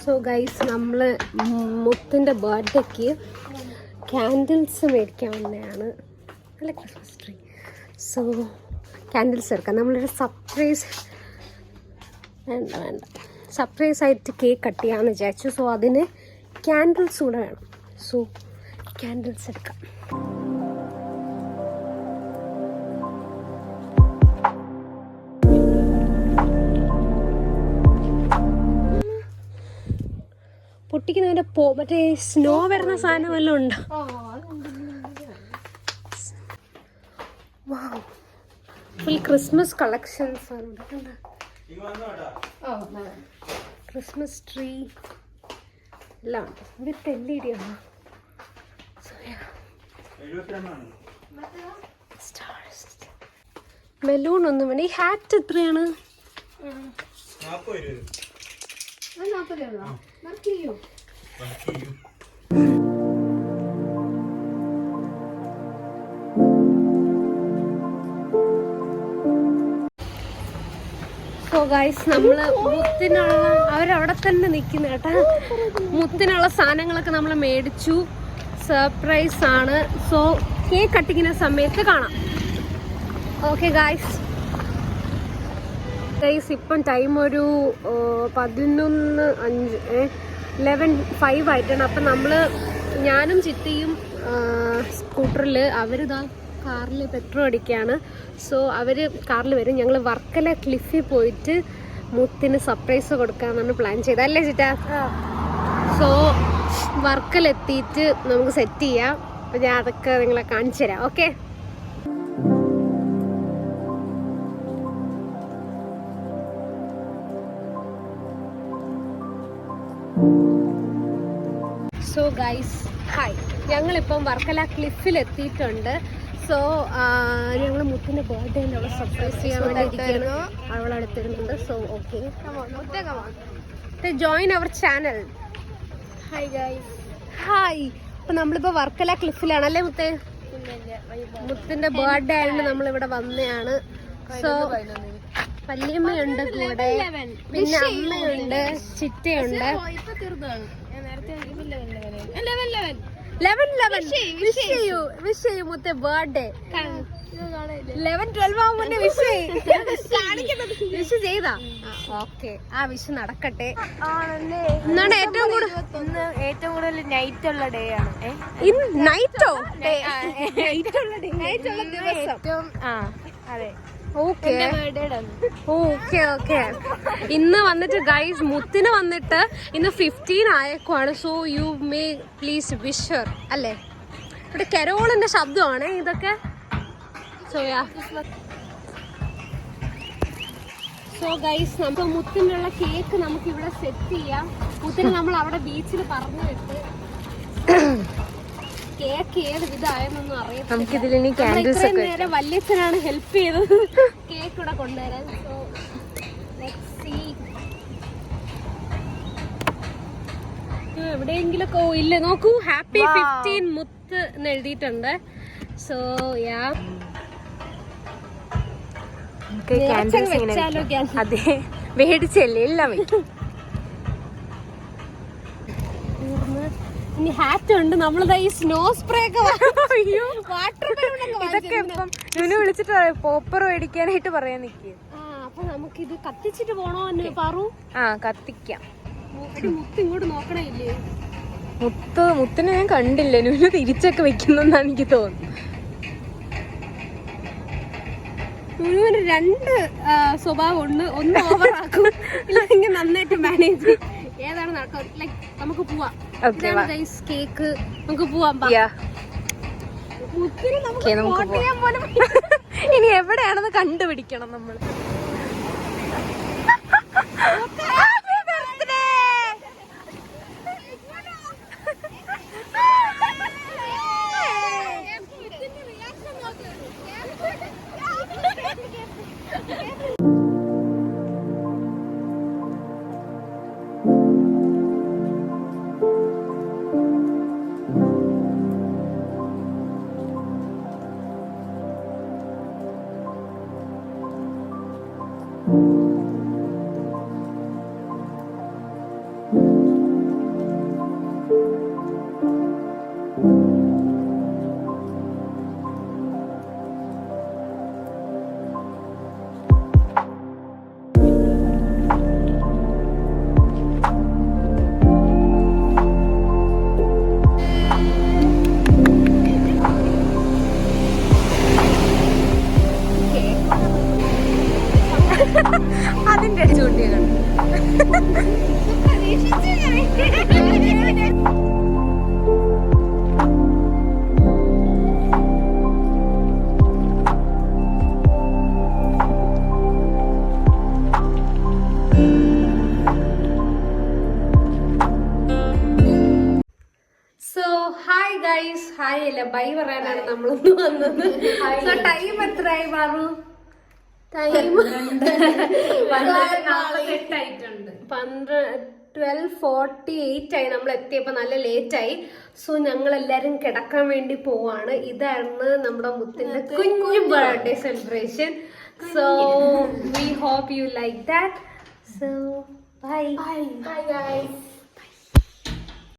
So guys നമ്മൾ മുത്തിൻ്റെ ബർത്ത്ഡേക്ക് candles മേടിക്കാൻ വന്നതാണ്. അല്ല, ക്രിസ്മസ് ട്രീ. സോ ക്യാൻഡിൽസ് എടുക്കാം. നമ്മളൊരു സർപ്രൈസ് വേണ്ട സർപ്രൈസ് ആയിട്ട് കേക്ക് കട്ട് ചെയ്യാമെന്ന് വിചാരിച്ചു. സോ അതിന് ക്യാൻഡിൽസ് കൂടെ വേണം. സോ ക്യാൻഡിൽസ് എടുക്കാം. പൊട്ടിക്കുന്നതിൻ്റെ മറ്റേ സ്നോ വരുന്ന സാധനം വല്ലതും ഉണ്ടോ? ഫുൾ ക്രിസ്മസ് കളക്ഷൻസ് ആണ്. ക്രിസ്മസ് ട്രീ എല്ലാം ഉണ്ട്. വിത്ത് LED ആണ്. ബലൂൺ ഒന്നും വേണം. ഈ ഹാറ്റ് എത്രയാണ്? സോ ഗൈസ്, നമ്മള് മുത്തിനുള്ള അവരവിടെ തന്നെ നിൽക്കുന്ന കേട്ടാ. മുത്തിനുള്ള സാധനങ്ങളൊക്കെ നമ്മൾ മേടിച്ചു. സർപ്രൈസ് ആണ്. സോ കേക്ക് കട്ടിങ്ങിന സമയത്ത് കാണാം. Okay guys. ഇപ്പം ടൈം ഒരു 11:05 ആയിട്ടാണ്. അപ്പം ഞാനും ചിത്തിയും സ്കൂട്ടറിൽ, അവരിതാ കാറിൽ പെട്രോൾ അടിക്കുകയാണ്. സോ അവർ കാറിൽ വരും. ഞങ്ങൾ വർക്കല ക്ലിഫിൽ പോയിട്ട് മുത്തിന് സർപ്രൈസ് കൊടുക്കാമെന്നാണ് പ്ലാൻ ചെയ്തത്. അല്ലേ ചിറ്റാ? സോ വർക്കലെത്തിയിട്ട് നമുക്ക് സെറ്റ് ചെയ്യാം. അപ്പം ഞാൻ അതൊക്കെ നിങ്ങളെ കാണിച്ചു തരാം. ഓക്കെ. So guys, hi. ഞങ്ങളിപ്പം വർക്കല ക്ലിഫിൽ എത്തിയിട്ടുണ്ട്. സോ ഞങ്ങൾ മുത്തിൻ്റെ ബർത്ത്ഡേൻ്റെ അവളെ സർപ്രൈസ് ചെയ്യാൻ വേണ്ടി ഇരിക്കുകയാണ്. അവളടുത്തിരുന്നുണ്ട്. So okay, join our channel. Hi guys. Hi. അപ്പം നമ്മളിപ്പോൾ വർക്കല ക്ലിഫിലാണല്ലേ മുത്തേ? മുത്തിൻ്റെ ബർത്ത്ഡേ ആയതുകൊണ്ട് നമ്മളിവിടെ വന്നതാണ്. സോ വല്യമ്മയുണ്ട് കൂടെ, പിന്നെ അമ്മയുണ്ട്, ചിറ്റയുണ്ട്. വിഷ് ചെയ്യൂ മുത്തേ ബർത്ത്ഡേ. 11-12 ആവുമ്പോ വിഷ് ചെയ്താ? ഓക്കെ, ആ വിഷ് നടക്കട്ടെ. ഇന്നാണ് ഏറ്റവും കൂടുതൽ നൈറ്റ് ഉള്ള ഡേ ആണ്. നൈറ്റോ? നൈറ്റുള്ള ദിവസം. അതെ. ഓക്കെ. ഇന്ന് വന്നിട്ട് ഗൈസ്, മുത്തിന് വന്നിട്ട് ഇന്ന് 15 ആയേക്കുവാണ്. So you may please wish her. അല്ലേ? ഇവിടെ കരോളിന്റെ ശബ്ദമാണ് ഇതൊക്കെ. സോ ഗൈസ്, നമുക്ക് മുത്തിനുള്ള കേക്ക് നമുക്ക് ഇവിടെ സെറ്റ് ചെയ്യാം. മുത്തിന് നമ്മൾ അവിടെ ബീച്ചിൽ പറഞ്ഞു വിട്ട് കേക്ക് ഏത് വിധമായെന്നൊന്നും അറിയാം. നേരം വല്യച്ഛനാണ് ഹെൽപ്പ് ചെയ്തത് കേക്ക് ഇവിടെ കൊണ്ടുവരാൻ. So let's see. എവിടെയെങ്കിലൊക്കെ ഇല്ല, നോക്കൂ, ഹാപ്പി 15 മുത്ത് എന്ന് എഴുതിയിട്ടുണ്ട്. സോ യാ, വെച്ചാലോ? അതെ, മേടിച്ചല്ലേ എല്ലാം. ഇനി ഹാറ്റ് ഉണ്ട്. നമ്മളിതാ ഈ സ്നോ സ്പ്രേ ഒക്കെ വാട്ടർ വിളിച്ചിട്ട് പോപ്പർ മേടിക്കാനായിട്ട് പറയാൻ നിൽക്കുക. അപ്പൊ നമുക്കിത് കത്തിച്ചിട്ട് പോണോ എന്ന് പറു. കത്തിക്കാം. മുത്ത് ഇങ്ങോട്ട് നോക്കണേ ഇല്ലേ? മുത്തിനെ ഞാൻ കണ്ടില്ല. നുനു തിരിച്ചൊക്കെ വെക്കുന്നെന്നാണ് എനിക്ക് തോന്നുന്നത്. നുനുവിന് 2 സ്വഭാവം ഉണ്ട്. ഒന്ന് ഓവറാക്കും, ഇല്ലെങ്കിൽ നന്നായിട്ട് മാനേജ്. ഏതാണ് നടക്കുക? ലൈക്ക് നമുക്ക് പോവാം. കേക്ക് നമുക്ക് പോവാം. ഇനി എവിടെയാണെന്ന് കണ്ടുപിടിക്കണം നമ്മൾ. അതിന്റെ ചൂണ്ടിയാണ്. സോ ഹായ് ഗൈസ്, ഹായ് അല്ല ബൈ പറയാനാണ് നമ്മളൊന്ന് വന്നത്. സോ ടൈം എത്രയായി ബാബു? ടൈം 12:48 ആയി. നമ്മൾ എത്തിയപ്പോ നല്ല ലേറ്റ് ആയി. സോ ഞങ്ങൾ എല്ലാരും കിടക്കാൻ വേണ്ടി പോവാണ്. ഇതാണ് നമ്മുടെ മുത്തിന്റെ കുഞ്ഞു birthday celebration. So we hope you like that. So bye. Bye guys.